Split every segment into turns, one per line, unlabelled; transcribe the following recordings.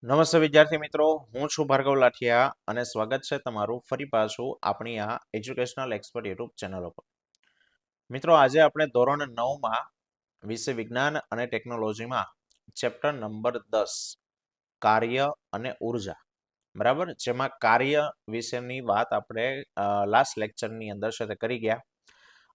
નમસ્તે વિદ્યાર્થી મિત્રો, હું છું ભાર્ગવ લાઠિયા અને સ્વાગત છે તમારું ફરી પાછું આપણી આ એજ્યુકેશનલ એક્સપર્ટ યુટ્યુબ ચેનલ ઉપર. મિત્રો, આજે આપણે ધોરણ 9માં વિષય વિજ્ઞાન અને ટેકનોલોજીમાં ચેપ્ટર નંબર 10 કાર્ય અને ઉર્જા, બરાબર, જેમાં કાર્ય વિશેની વાત આપણે લાસ્ટ લેક્ચરની અંદર છે તે કરી ગયા.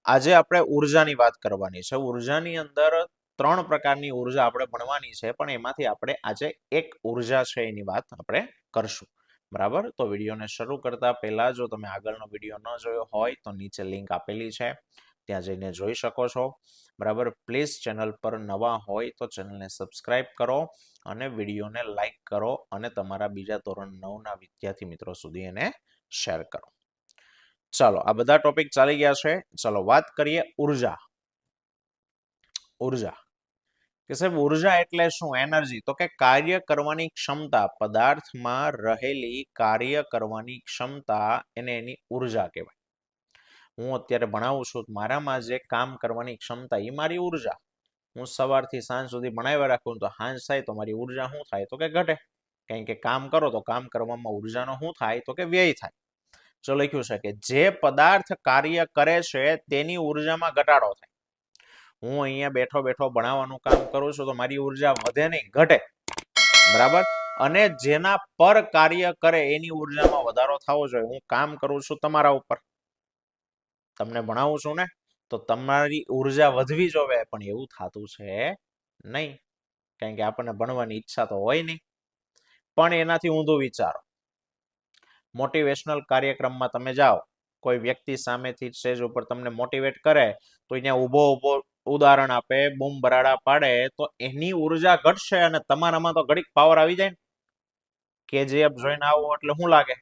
આજે આપણે ઉર્જાની વાત કરવાની છે. ઉર્જાની અંદર 3 પ્રકારની ઉર્જા આપણે ભણવાની છે, પણ એમાંથી આપણે આજે એક ઉર્જા છે એની વાત આપણે કરશું, બરાબર. તો વિડીયોને શરૂ કરતા પહેલા જો તમે આગળનો વિડીયો ન જોયો હોય તો નીચે લિંક આપેલી છે, ત્યાં જઈને જોઈ શકો છો, બરાબર. પ્લીઝ ચેનલ પર નવા હોય તો ચેનલને સબસ્ક્રાઇબ કરો અને વિડીયોને લાઈક કરો અને તમારા બીજા ધોરણ 9ના વિદ્યાર્થી મિત્રો સુધી એને શેર કરો. ચાલો, આ બધા ટોપિક ચાલી ગયા છે. ચાલો વાત કરીએ ઉર્જા. ઉર્જા કે સાહેબ, ઉર્જા એટલે શું? એનર્જી. તો કે કાર્ય કરવાની ક્ષમતા, પદાર્થમાં રહેલી કાર્ય કરવાની ક્ષમતા, એને એની ઉર્જા કહેવાય. હું અત્યારે ભણાવું છું, મારામાં જે કામ કરવાની ક્ષમતા એ મારી ઉર્જા. હું સવારથી સાંજ સુધી ભણાવ્યા રાખું તો સાંજ થાય તો મારી ઉર્જા શું થાય? તો કે ઘટે. કારણ કે કામ કરો તો કામ કરવામાં ઉર્જાનો શું થાય? તો કે વ્યય થાય. જો લખ્યું છે કે જે પદાર્થ કાર્ય કરે છે તેની ઉર્જામાં ઘટાડો થાય. હું અહીંયા બેઠો બેઠો ભણાવવાનું કામ કરું છું તો મારી ઉર્જા વધે નહીં, ઘટે, બરાબર. અને જેના પર કાર્ય કરે એની ઉર્જામાં વધારો થવો જોઈએ. હું કામ કરું છું તમારા ઉપર, તમને ભણાવું છું ને, તો તમારી ઉર્જા વધવી જોવે, પણ એવું થતું છે નહીં, કારણ કે આપણને ભણવાની ઈચ્છા તો હોય નહીં. પણ એનાથી ઊંધું વિચારો. મોટિવેશનલ કાર્યક્રમમાં તમે જાઓ, કોઈ વ્યક્તિ સામેથી સ્ટેજ ઉપર તમને મોટિવેટ કરે તો અહીંયા ઊભો ઉદાહરણ આપે, બૂમ બરાડા પાડે, તો એની ઉર્જા ઘટશે અને તમારામાં તો ઘડીક પાવર આવી જાય ને. કેજીએફ જોઈને આવો એટલે શું લાગે?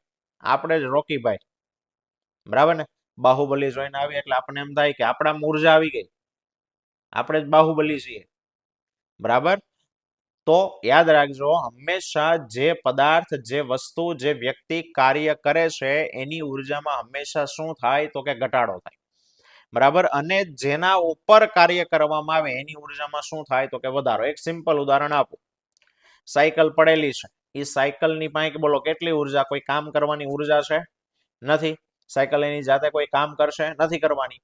આપણે જ રોકીભાઈ, બરાબર ને. બાહુબલી જોઈને આવીએ એટલે આપણને એમ થાય કે આપણામાં ઉર્જા આવી ગઈ, આપણે જ બાહુબલી છીએ, બરાબર. તો યાદ રાખજો, હંમેશા જે પદાર્થ, જે વસ્તુ, જે વ્યક્તિ કાર્ય કરે છે એની ઉર્જામાં હંમેશા શું થાય? તો કે ઘટાડો થાય, બરાબર. અને જેના ઉપર કાર્ય કરવામાં આવે એની ઉર્જામાં શું થાય? તો કે વધારો. એક સિમ્પલ ઉદાહરણ આપું. સાયકલ પડેલી છે, એ સાયકલની પાસે બોલો કેટલી ઉર્જા? કોઈ કામ કરવાની ઉર્જા છે? નથી. સાયકલ એની જાતે કોઈ કામ કરશે? નથી કરવાની.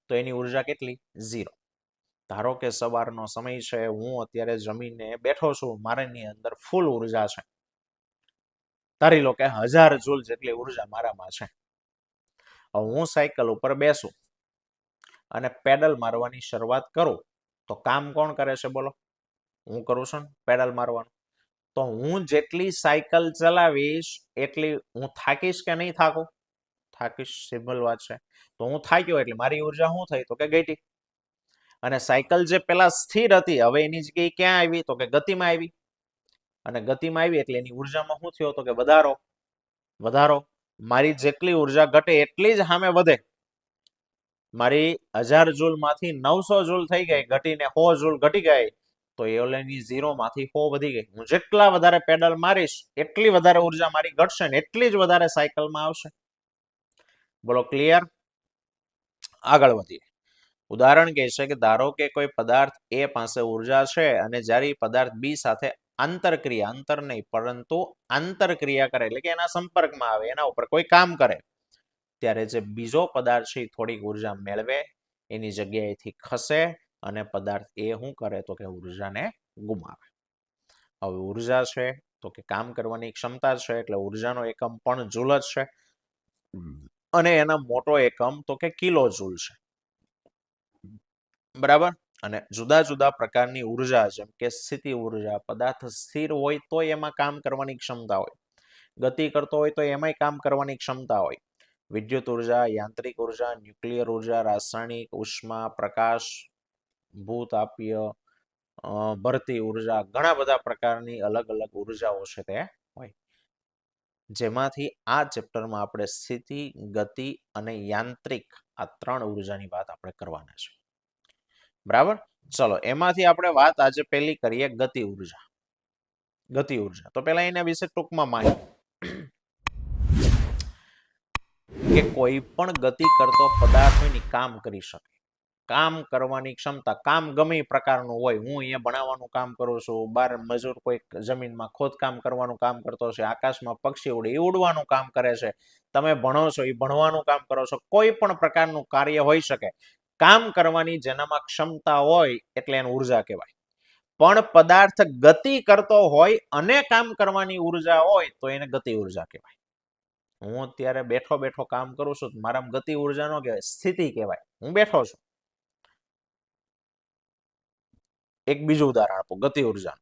તો એની ઉર્જા કેટલી? 0. ધારો કે સવારનો સમય છે, હું અત્યારે જમીને બેઠો છું, મારાની અંદર ફૂલ ઉર્જા છે. ધારી લો કે 1000 જૂલ જેટલી ઉર્જા મારામાં છે. હું સાયકલ ઉપર બેસું અને પેડલ મારવાની શરૂઆત કરું તો કામ કોણ કરે છે? બોલો, હું કરું છું ને પેડલ મારવાનું. તો હું જેટલી સાયકલ ચલાવીશ એટલી હું થાકીશ કે નહીં થાકું? થાકીશ, સિમ્પલ વાત છે. તો હું થાક્યો એટલે મારી ઉર્જા શું થઈ? તો કે ઘટી. અને સાયકલ જે પેલા સ્થિર હતી, હવે એની જગ્યાએ ક્યાં આવી? તો કે ગતિમાં આવી. અને ગતિમાં આવી એટલે એની ઉર્જામાં શું થયો? તો કે વધારો. વધારો. મારી જેટલી ઉર્જા ઘટે એટલી જ સામે વધે. મારી 1000 જૂલ માંથી 900 જૂલ થઈ ગઈ, ઘટીને 100 જૂલ ઘટી ગઈ, તો એની 0 માંથી 100 વધી ગઈ. હું જેટલા વધારે પેડલ મારીશ એટલી વધારે ઉર્જા મારી ઘટશે ને એટલી જ વધારે સાયકલમાં આવશે. બોલો, ક્લિયર? આગળ વધીએ. ઉદાહરણ કહે છે કે ધારો કે કોઈ પદાર્થ એ પાસે ઉર્જા છે અને જ્યારે પદાર્થ બી સાથે આંતરક્રિયા, અંતર નહીં પરંતુ આંતરક્રિયા કરે, એટલે કે એના સંપર્કમાં આવે, એના ઉપર કોઈ કામ કરે, ત્યારે જે બીજો પદાર્થ છે થોડીક ઉર્જા મેળવે, એની જગ્યાએથી ખસે અને પદાર્થ એ શું કરે? તો કે ઉર્જાને ગુમાવે. હવે ઉર્જા છે તો કે કામ કરવાની ક્ષમતા છે, એટલે ઉર્જાનો એકમ પણ જૂલ જ છે. અને એના મોટો એકમ તો કે કિલો જૂલ છે, બરાબર. અને જુદા જુદા પ્રકારની ઉર્જા, જેમ કે સ્થિતિ ઉર્જા, પદાર્થ સ્થિર હોય તો એમાં કામ કરવાની ક્ષમતા હોય, ગતિ કરતો હોય તો એમાંય કામ કરવાની ક્ષમતા હોય. વિદ્યુત ઉર્જા, યાંત્રિક ઉર્જા, ન્યુક્લિયર ઉર્જા, રાસાયણિક, ઉષ્મા, પ્રકાશ, ભૂતાપીય, ભરતી ઉર્જા, ઘણા બધા પ્રકારની અલગ અલગ ઉર્જાઓ છે તે હોય. જેમાંથી આ ચેપ્ટરમાં આપણે સ્થિતિ, ગતિ અને યાંત્રિક, આ 3 ઉર્જાની વાત આપણે કરવાના છે, બરાબર. ચલો, એમાંથી આપણે વાત આજે પહેલી કરીએ ગતિ ઉર્જા. ગતિ ઉર્જા તો પહેલા એના વિશે ટૂંકમાં માહિતી કે કોઈ પણ ગતિ કરતો પદાર્થ હોય ને કામ કરી શકે. કામ કરવાની ક્ષમતા, કામ ગમે એ પ્રકારનું હોય, હું અહીંયા ભણાવવાનું કામ કરું છું, બાર મજૂર કોઈ જમીનમાં ખોદકામ કરવાનું કામ કરતો છે, આકાશમાં પક્ષી ઉડે એ ઉડવાનું કામ કરે છે, તમે ભણો છો એ ભણવાનું કામ કરો છો, કોઈ પણ પ્રકારનું કાર્ય હોઈ શકે, કામ કરવાની જેનામાં ક્ષમતા હોય એટલે એને ઉર્જા કહેવાય. પણ પદાર્થ ગતિ કરતો હોય અને કામ કરવાની ઉર્જા હોય તો એને ગતિ ઉર્જા કહેવાય. હું અત્યારે બેઠો બેઠો કામ કરું છું, મારામાં ગતિ ઉર્જા ન કહેવાય, સ્થિતિ કહેવાય. હું બેઠો છું. એક બીજું ઉદાહરણ આપો ગતિ ઉર્જા,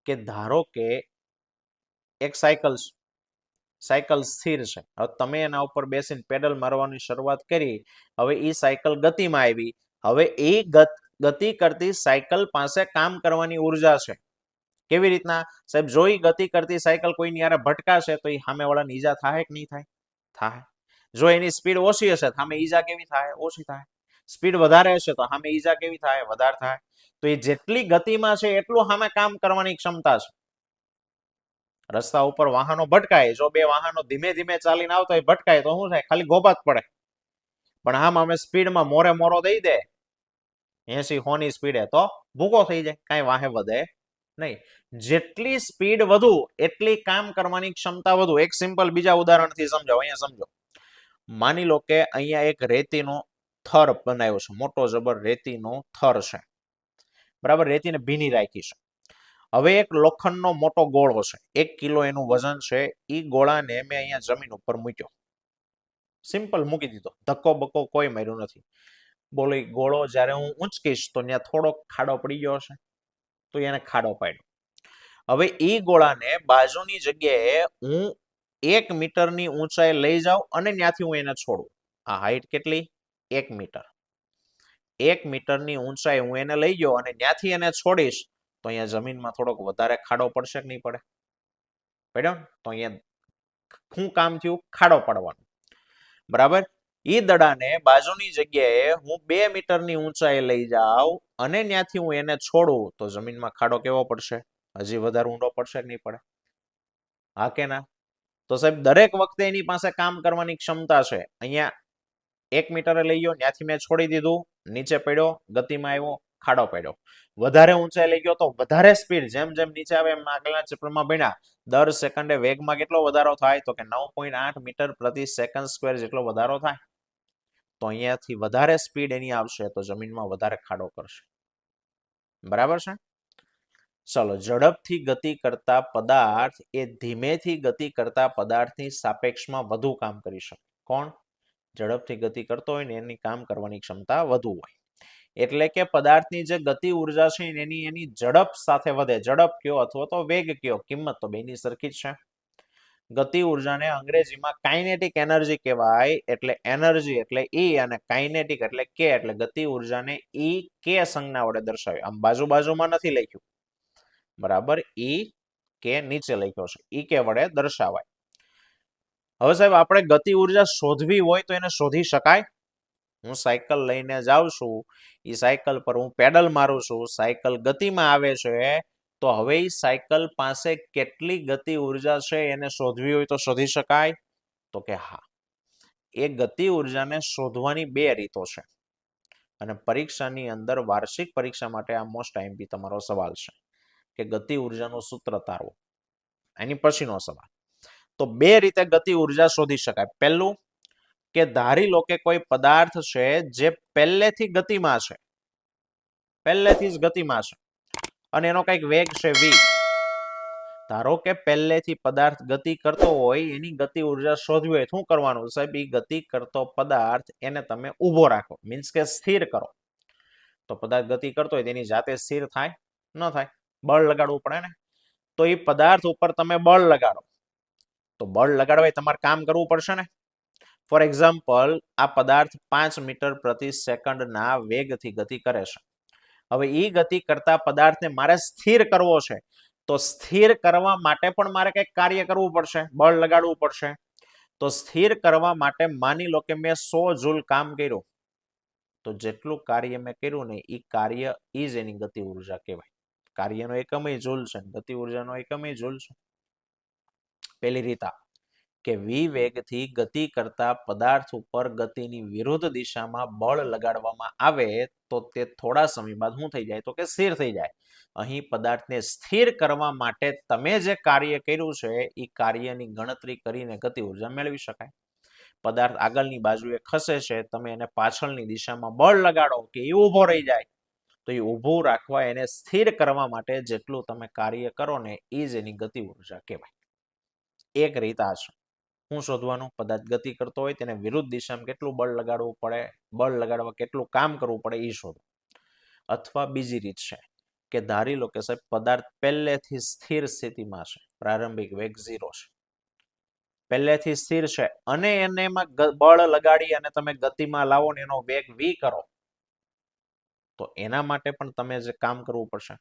કે ધારો કે એક સાયકલ સ્થિર છે, હવે તમે એના ઉપર બેસીને પેડલ મારવાની શરૂઆત કરી, હવે એ સાયકલ ગતિમાં આવી, હવે એ ગતિ કરતી સાયકલ પાસે કામ કરવાની ઉર્જા છે. કેવી રીતના સાહેબ? જો એ ગતિ કરતી સાયકલ કોઈની યારે ભટકાશે તો એ સામેવાળાને ઈજા થાય કે નહીં થાય? થાય. જો એની સ્પીડ ઓછી હશે સામે ઈજા કેવી થાય? ઓછી થાય. સ્પીડ વધારે હશે તો સામે ઈજા કેવી થાય? વધારે થાય. તો એ જેટલી ગતિમાં છે એટલું સામે કામ કરવાની ક્ષમતા છે. રસ્તા ઉપર વાહનો ભટકાય, જો બે વાહનો ધીમે ધીમે ચાલીને આવતા હોય ભટકાય તો શું થાય? ખાલી ગોબાત પડે. પણ આમ અમે સ્પીડમાં મોરે મોરો દઈ દે 80-100 ની સ્પીડે તો ભૂકો થઈ જાય, કાંઈ વાહે વધે નહીં. જેટલી સ્પીડ વધુ એટલી કામ કરવાની ક્ષમતા વધુ. એક સિમ્પલ બીજા ઉદાહરણથી સમજાવો. અહીંયા સમજો. માની લો કે અહીંયા એક રેતીનો થર બનાવ્યો છે, મોટો જબર રેતીનો થર છે, બરાબર? રેતીને ભીની રાખી છે. હવે એક લોખંડનો મોટો ગોળો છે, 1 કિલો એનું વજન છે. એ ગોળાને મેં અહીંયા જમીન ઉપર મૂક્યો, સિમ્પલ મૂકી દીધો, ધક્કો બક્કો કોઈ માર્યું નથી. બોલો, ગોળો જ્યારે હું ઊંચકીશ તો ત્યાં થોડોક ખાડો પડી ગયો હશે, તો એને ખાડો પાડ્યો. હવે એ ગોળાને બાજુની જગ્યાએ હું 1 મીટરની ઊંચાઈ લઈ જાઉં અને ત્યાંથી હું એને છોડું. આ હાઈટ કેટલી? 1 મીટર. 1 મીટરની ઊંચાઈ હું એને લઈ ગયો અને ત્યાંથી એને છોડીશ તો અહીંયા જમીનમાં થોડોક વધારે ખાડો પડશે કે નહીં પડે? પડ્યો. તો અહીંયા શું કામ થયું? ખાડો પડવાનો, બરાબર? એ દડાને બાજુની જગ્યાએ હું 2 મીટરની ઊંચાઈ લઈ જાઉં અને ત્યાંથી હું એને છોડું તો જમીનમાં ખાડો કેવો પડશે? હજી વધારે ઊંડો પડશે કે નહીં પડે? હા કે ના? તો સાહેબ દરેક વખતે એની પાસે કામ કરવાની ક્ષમતા છે. અહીંયા 1 મીટરે લઈ ગયો, ત્યાંથી મેં છોડી દીધું, નીચે પડ્યો, ગતિમાં આવ્યો, ખાડો પડ્યો. વધારે ઊંચાઈ લઈ ગયો તો વધારે સ્પીડ, જેમ જેમ નીચે આવે એમ આગળના ચેપ્ટરમાં ભણ્યા, દર સેકન્ડે વેગમાં કેટલો વધારો થાય? તો કે 9.8 મીટર પ્રતિ સેકન્ડ સ્ક્વેર જેટલો વધારો થાય. તો અહીંયાથી વધારે સ્પીડ એની આવશે તો જમીનમાં વધારે ખાડો કરશે, બરાબર છે? ચલો, ઝડપથી ગતિ કરતા પદાર્થ એ ધીમેથી ગતિ કરતા પદાર્થની સાપેક્ષમાં વધુ કામ કરી શકે. કોણ? ઝડપથી ગતિ કરતો હોય ને એની કામ કરવાની ક્ષમતા વધુ હોય. એટલે કે પદાર્થની જે ગતિ ઉર્જા છે એની ઝડપ સાથે વધે. ઝડપ કયો અથવા તો વેગ કયો, કિંમત તો બેની સરખી જ છે. ગતિ ઉર્જાને અંગ્રેજીમાં કાઇનેટિક એનર્જી કહેવાય. એટલે એનર્જી એટલે ઈ અને કાઇનેટિક એટલે કે, એટલે ગતિ ઉર્જાને ઈ કે સંજ્ઞા વડે દર્શાવે. આમ બાજુમાં નથી લખ્યું, બરાબર? ઈ કે નીચે લખ્યો છે, ઈ કે વડે દર્શાવાય. હવે સાહેબ આપણે ગતિ ઉર્જા શોધવી હોય તો એને શોધી શકાય? હું સાયકલ લઈને જાઉં છું, એ સાયકલ પર હું પેડલ મારું છું, સાયકલ ગતિમાં આવે છે, તો હવે એ સાયકલ પાસે કેટલી ગતિ ઉર્જા છે એને શોધવી હોય તો શોધી શકાય? તો કે હા. એ ગતિ ઉર્જાને શોધવાની 2 રીતો છે અને પરીક્ષાની અંદર વાર્ષિક પરીક્ષા માટે આ મોસ્ટ આઈએમપી તમારો સવાલ છે કે ગતિ ઉર્જાનું સૂત્ર તારવો. એની પછીનો સવાલ. તો 2 રીતે ગતિ ઉર્જા શોધી શકાય. પહેલું કે ધારી લો કે કોઈ પદાર્થ છે જે પહેલેથી ગતિમાં છે, પહેલેથી જ ગતિમાં છે અને એનો કંઈક વેગ છે v. ધારો કે પહેલેથી પદાર્થ ગતિ કરતો હોય, એની ગતિ ઉર્જા શોધવી હોય, શું કરવાનું સાહેબ? એ ગતિ કરતો પદાર્થ એને તમે ઊભો રાખો, મીન્સ કે સ્થિર કરો. તો પદાર્થ ગતિ કરતો હોય તેની જાતે સ્થિર થાય? ન થાય, બળ લગાડવું પડે ને. તો એ પદાર્થ ઉપર તમે બળ લગાડો, તો બળ લગાડવા તમારે કામ કરવું પડશે ને. ફોર એક્ઝામ્પલ, આ પદાર્થ 5 મીટર પ્રતિ સેકન્ડના વેગથી ગતિ કરે છે. હવે એ ગતિ કરતા પદાર્થને મારે સ્થિર કરવો છે, તો સ્થિર કરવા માટે પણ મારે કંઈક કાર્ય કરવું પડશે, બળ લગાડવું પડશે. તો સ્થિર કરવા માટે માની લો કે મેં 100 જૂલ કામ કર્યું, તો જેટલું કાર્ય મેં કર્યું ને એ કાર્ય જ એની ગતિ ઉર્જા કહેવાય. કાર્યનો એકમ જૂલ છે, ગતિ ઉર્જાનો એકમ જૂલ છે. પહેલી રીત કે વી વેગથી ગતિ કરતા પદાર્થ ઉપર ગતિની વિરુદ્ધ દિશામાં બળ લગાડવામાં આવે તો તે થોડા સમય બાદ શું થઈ જાય તો કે સ્થિર થઈ જાય. અહીં પદાર્થને સ્થિર કરવા માટે તમે જે કાર્ય કર્યું છે એ કાર્યની ગણતરી કરીને ગતિ ઉર્જા મેળવી શકાય. પદાર્થ આગળની બાજુએ ખસે છે, તમે એને પાછળની દિશામાં બળ લગાડો કે એ ઊભો રહી જાય, તો એ ઊભું રાખવા એને સ્થિર કરવા માટે જેટલું તમે કાર્ય કરો ને એ જ એની ગતિ ઉર્જા કહેવાય. એક રીત આ છે. શું શોધવાનું? પદાર્થ ગતિ કરતો હોય તેને વિરુદ્ધ દિશામાં કેટલું બળ લગાડવું પડે, બળ લગાડવા કેટલું કામ કરવું પડે એ શોધો. અથવા બીજી રીત છે કે ધારી લો કે સાહેબ પદાર્થ પહેલેથી સ્થિર સ્થિતિમાં છે, પ્રારંભિક વેગ 0 છે, પહેલેથી સ્થિર છે અને એને એમાં બળ લગાડી અને તમે ગતિમાં લાવો ને એનો વેગ v કરો, તો એના માટે પણ તમે જે કામ કરવું પડશે.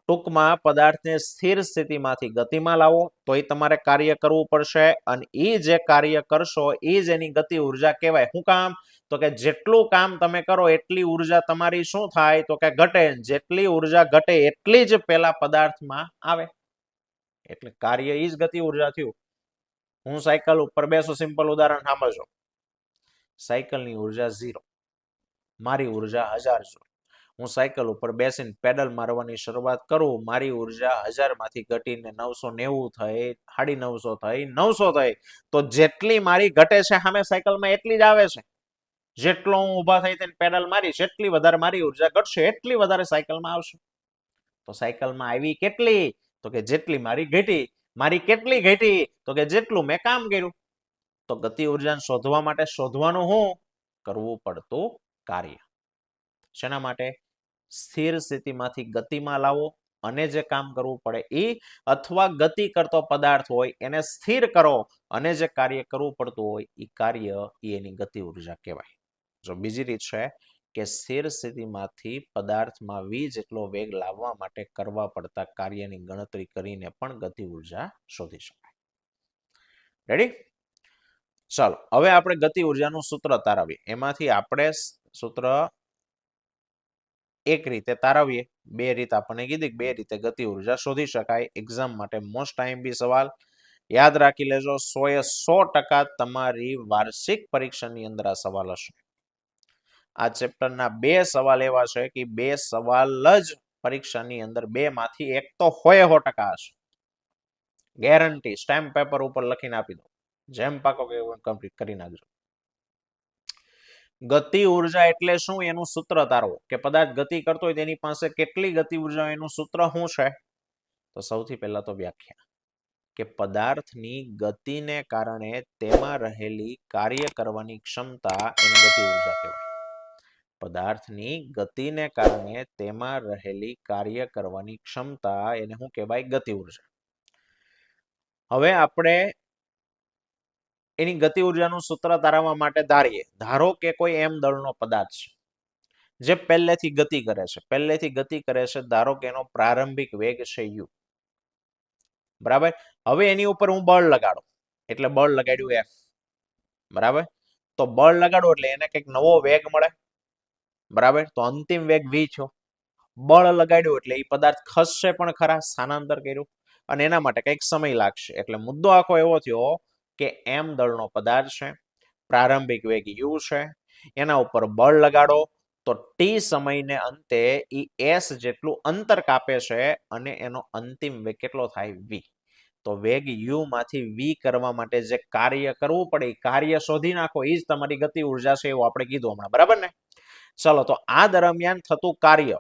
ટૂંકમાં પદાર્થને સ્થિર સ્થિતિમાંથી ગતિમાં લાવો તો એ તમારે કાર્ય કરવું પડશે અને એ જે કાર્ય કરશો એ જ એની ગતિ ઉર્જા કહેવાય. શું કામ? તો કે જેટલું કામ તમે કરો એટલી ઉર્જા તમારી શું થાય તો કે ઘટે. જેટલી ઉર્જા ઘટે એટલી જ પેલા પદાર્થમાં આવે, એટલે કાર્ય એ જ ગતિ ઉર્જા થયું. હું સાયકલ ઉપર બેસો, સિમ્પલ ઉદાહરણ સાંભળજો. સાયકલની ઉર્જા 0, મારી ઉર્જા 1000 જોule. હું સાયકલ ઉપર બેસીને પેડલ મારવાની શરૂઆત કરું, મારી ઉર્જા 1000 માંથી ઘટીને 990 થઈ, 950 થઈ, 900 થઈ, તો જેટલી મારી ઘટે છે સામે સાયકલમાં એટલી જ આવે છે. જેટલો હું ઊભા થઈ તેને પેડલ મારીશ એટલી વધારે મારી ઉર્જા ઘટશે, એટલી વધારે સાયકલમાં આવશે. તો સાયકલમાં આવી કેટલી? તો કે જેટલી મારી ઘટી. મારી કેટલી ઘટી? તો કે જેટલું મેં કામ કર્યું. તો ગતિ ઉર્જાને શોધવા માટે શોધવાનું શું? કરવું પડતું કાર્ય. શેના માટે? સ્થિર સ્થિતિમાંથી ગતિમાં લાવો અને જે કામ કરવું પડે એ, અથવા ગતિ કરતો પદાર્થ હોય એને સ્થિર કરો અને જે કાર્ય કરવું પડતું હોય એ કાર્ય એની ગતિ ઉર્જા કહેવાય. જો બીજી રીત છે કે સ્થિર સ્થિતિમાંથી પદાર્થમાં v જેટલો વેગ લાવવા માટે કરવા પડતા કાર્યની ગણતરી કરીને પણ ગતિ ઉર્જા શોધી શકાય. રેડી? ચાલો હવે આપણે ગતિ ઉર્જાનું સૂત્ર તારવીએ. એમાંથી આપણે સૂત્ર એક રીતે તારવીએ. બે રીત આપણને કીધી, બે રીતે ગતિ ઉર્જા શોધી શકાય. એક્ઝામ માટે મોસ્ટ ટાઈમ બી સવાલ યાદ રાખી લેજો. 100% તમારી વાર્ષિક પરીક્ષાની અંદર આ સવાલ હશે. આ ચેપ્ટરના 2 સવાલ એવા છે કે 2 સવાલ જ પરીક્ષાની અંદર 2 માંથી એક તો 100% હશે. ગેરંટી સ્ટેમ્પ પેપર ઉપર લખીને આપી દો. જેમ પાકો કે કમ્પ્લીટ કરી નાખજો. ગતિ ઉર્જા એટલે શું એનું સૂત્ર તારવો. કે પદાર્થ ગતિ કરતો હોય તેની પાસે કેટલી ગતિ ઉર્જા, એનું સૂત્ર શું છે? તો સૌથી પહેલા તો વ્યાખ્યા કે પદાર્થની ગતિને કારણે તેમાં રહેલી કાર્ય કરવાની ક્ષમતા એને ગતિ ઉર્જા કહેવાય. પદાર્થની ગતિને કારણે તેમાં રહેલી કાર્ય કરવાની ક્ષમતા એને શું કહેવાય? ગતિ ઉર્જા. હવે આપણે એની ગતિ ઉર્જાનું સૂત્ર તારવવા માટે ધારો કે કોઈ m દળનો પદાર્થ છે જે પહેલેથી ગતિ કરે છે. ધારો કે એનો પ્રારંભિક વેગ છે u. બરાબર? હવે એની ઉપર હું બળ લગાડું, એટલે બળ લગાડ્યું f. બરાબર? તો બળ લગાડો એટલે એને કંઈક નવો વેગ મળે. બરાબર? તો અંતિમ વેગ v થયો. બળ લગાડ્યું એટલે એ પદાર્થ ખસશે પણ ખરા, સ્થાનાંતર કર્યું, અને એના માટે કંઈક સમય લાગશે. એટલે મુદ્દો આખો એવો થયો કે m દળનો પદાર્થ છે, પ્રારંભિક વેગ u છે, એના ઉપર બળ લગાડો તો t સમયને અંતે s જેટલું અંતર કાપે છે અને એનો અંતિમ વેગ કેટલો થાય? v. તો વેગ u માંથી v કરવા માટે જે કાર્ય કરવું પડે એ કાર્ય શોધી નાખો, એ જ તમારી ગતિ ઉર્જા છે, એવું આપણે કીધું હમણાં. બરાબર ને? ચલો, તો આ દરમિયાન થતું કાર્ય,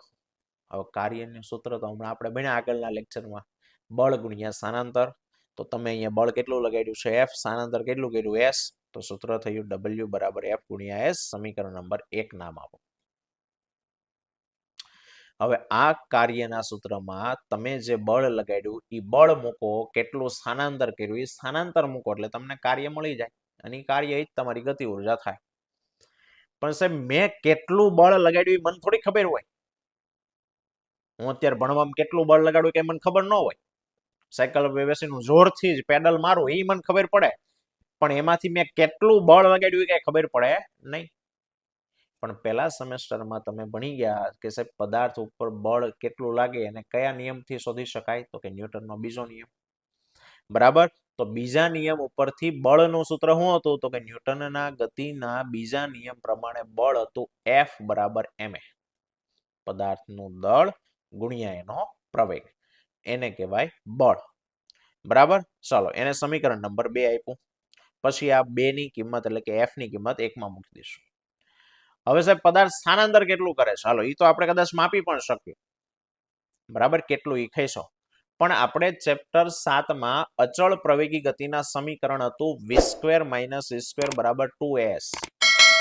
હવે કાર્યનું સૂત્ર તો હમણાં આપણે ભણ્યા આગળના લેક્ચરમાં, બળ ગુણ્યા સ્થાનાંતર. તો તમે અહીંયા બળ કેટલું લગાડ્યું છે? f. સ્થાનાંતર કેટલું કર્યું? s. તો સૂત્ર થયું w બરાબર f ગુણ્યા s. સમીકરણ નંબર 1 નામ આપો. હવે આ કાર્યના સૂત્રમાં તમે જે બળ લગાડ્યું એ બળ મૂકો, કેટલું સ્થાનાંતર કર્યું એ સ્થાનાંતર મૂકો, એટલે તમને કાર્ય મળી જાય અને કાર્ય એ જ તમારી ગતિ ઉર્જા થાય. પણ સાહેબ મેં કેટલું બળ લગાડ્યું એ મને થોડી ખબર હોય. હું અત્યારે ભણવામાં કેટલું બળ લગાડું કે મને ખબર ન હોય. સાયકલ પર બેસીને જોરથી જ પેડલ મારું એ મને ખબર પડે, પણ એમાંથી મેં કેટલું બળ લગાડ્યું એ કઈ ખબર પડે નહીં. પણ પહેલા સેમેસ્ટરમાં તમે ભણી ગયા કે સાહેબ પદાર્થ ઉપર બળ કેટલું લાગે અને કયા નિયમથી શોધી શકાય? તો કે ન્યૂટનનો બીજો નિયમ. બરાબર? તો બીજા નિયમ ઉપરથી બળનું સૂત્ર શું હતું તો કે ન્યૂટનના ગતિના બીજા નિયમ પ્રમાણે બળ હતું F બરાબર ma. પદાર્થનું દળ ગુણ્યા એનો પ્રવેગ, એને કહેવાય બળ. બરાબર, ચાલો એને સમીકરણ નંબર 2 આપ્યું. પછી આ 2 ની કિંમત એટલે કે F ની કિંમત 1 માં મૂકી દઈશું. હવે સાહેબ પદાર્થ સ્થાનાંતર કેટલું કરે છે, ચાલો એ તો આપણે કદાચ માપી પણ શકીએ. બરાબર, કેટલું એ કહીશો. પણ આપણે ચેપ્ટર 7 માં અચળ પ્રવેગી ગતિના સમીકરણ હતું v² - v² બરાબર 2s.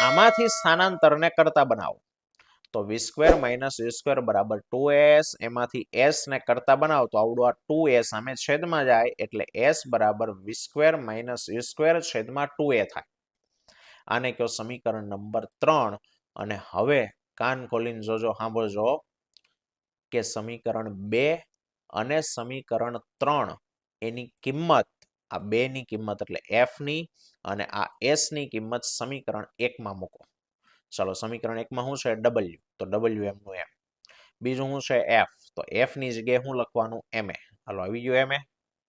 આમાંથી સ્થાનાંતરને કરતા બનાવો. તો v² - v² બરાબર 2s, એમાંથી s ને કરતા બનાવો તો આવડું આ 2s સામે છેદમાં જાય એટલે s બરાબર v² - v² છેદમાં 2a થાય. આને કયો સમીકરણ નંબર 3. અને હવે કાન ખોલીને જોજો, સાંભળજો કે સમીકરણ 2 અને સમીકરણ 3 એની કિંમત, આ 2 ની કિંમત એટલે f ની અને આ s ની કિંમત સમીકરણ 1 માં મૂકો. ચાલો સમીકરણ 1 માં શું છે w, તો w એમનું એમ. બીજું શું છે f, તો f ની જગ્યાએ શું લખવાનું ma. હાલો આવી ગયું ma,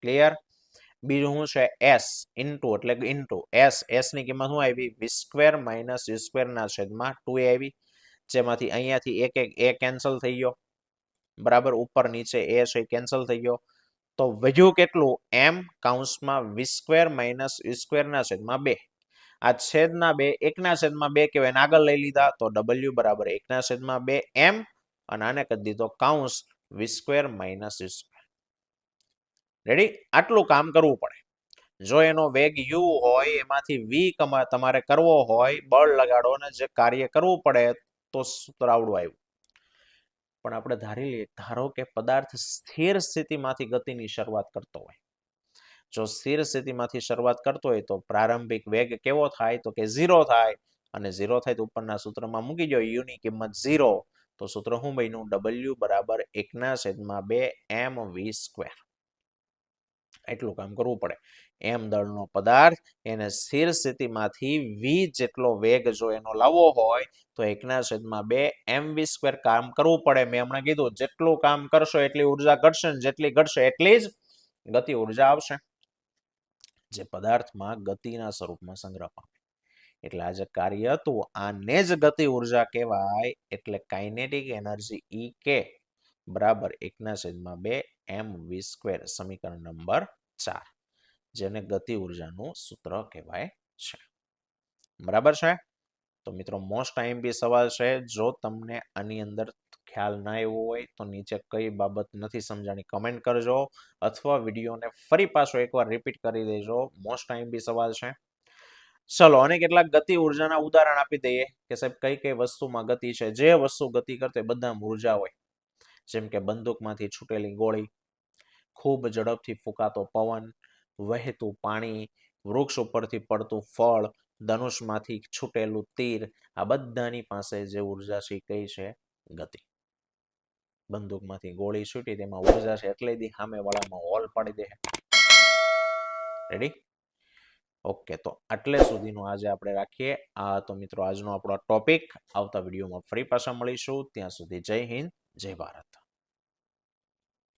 ક્લિયર. બીજું શું છે s ઇન્ટુ એટલે કે ઇન્ટુ s ની કિંમત શું આવી v² - v² ના છેદમાં 2a આવી, જેમાંથી અહીંયાથી એક a કેન્સલ થઈ ગયો. બરાબર, ઉપર નીચે a છે કેન્સલ થઈ ગયો. તો વધ્યું કેટલું m કૌંસમાં v² - v² ના છેદમાં 2. આ છેદના 2 1 છેદમાં 2 કહેવાય, આગળ લઈ લીધા તો w બરાબર 1 છેદમાં 2 m અને આને કરી દીધો કૌંસ v² - v². રેડી, આટલું કામ કરવું પડે. જો એનો વેગ u હોય, એમાંથી v તમારે કરવો હોય, બળ લગાડો અને જે કાર્ય કરવું પડે તો સૂત્ર આવડું આવ્યું. પણ આપણે ધારી લઈએ, ધારો કે પદાર્થ સ્થિર સ્થિતિમાંથી ગતિની શરૂઆત કરતો હોય. જો સ્થિર સ્થિતિમાંથી શરૂઆત કરતો હોય તો પ્રારંભિક વેગ કેવો થાય તો કે 0 થાય, અને 0 થાય તો ઉપરના સૂત્રમાં મૂકી દો u ની કિંમત 0, તો સૂત્ર શું બન્યું w બરાબર 1/2 mv². એટલું કામ કરવું પડે. m દળનો પદાર્થ એને સ્થિર સ્થિતિમાંથી v જેટલો વેગ જો એનો લાવવો હોય તો 1/2 mv² કામ કરવું પડે. મેં હમણાં કીધું જેટલું કામ કરશો એટલી ઉર્જા ઘટશે, જેટલી ઘટશે એટલી જ ગતિ ઉર્જા આવશે, જે પદાર્થમાં ગતિના સ્વરૂપમાં સંગ્રહ પામે. એટલે આ જે કાર્ય હતું આને જ ગતિ ઉર્જા કહેવાય. એટલે કાઇનેટિક એનર્જી EK બરાબર 1/2 mv², સમીકરણ નંબર 4, જેને ગતિ ઉર્જાનું સૂત્ર કહેવાય છે. બરાબર છે. તો મિત્રો મોસ્ટ આઈએમપી સવાલ છે. જો તમને આની અંદર ખ્યાલ ના આવ્યો હોય તો નીચે કઈ બાબત નથી સમજાણી કમેન્ટ કરજો, અથવા વિડીયોને ફરી પાછો એકવાર રિપીટ કરી દેજો. મોસ્ટ આઈએમપી સવાલ છે. ચલો, અને કેટલાક ગતિ ઉર્જાના ઉદાહરણ આપી દઈએ કે સાહેબ કઈ કઈ વસ્તુમાં ગતિ છે. જે વસ્તુ ગતિ કરते બધામાં ઉર્જા હોય, જેમ કે બંદૂકમાંથી છૂટેલી ગોળી, ખૂબ ઝડપથી ફૂંકાતો પવન, વહેતું પાણી, વૃક્ષ ઉપરથી પડતું ફળ, ધનુષમાંથી છૂટેલું તીર, આ બધાની પાસે જે ઉર્જા છે કઈ છે ગતિ. બંદૂકમાંથી ગોળી છૂટી તેમાં ઉર્જા છે એટલે દી સામે વાળામાં હોલ પાડી દે. Ready, okay. તો આટલે સુધીનું આજે આપણે રાખીએ. આ તો મિત્રો આજનો આપણો ટોપિક. આવતા વિડીયોમાં ફરી પાછા મળીશું. ત્યાં સુધી જય હિન્દ, જય ભારત.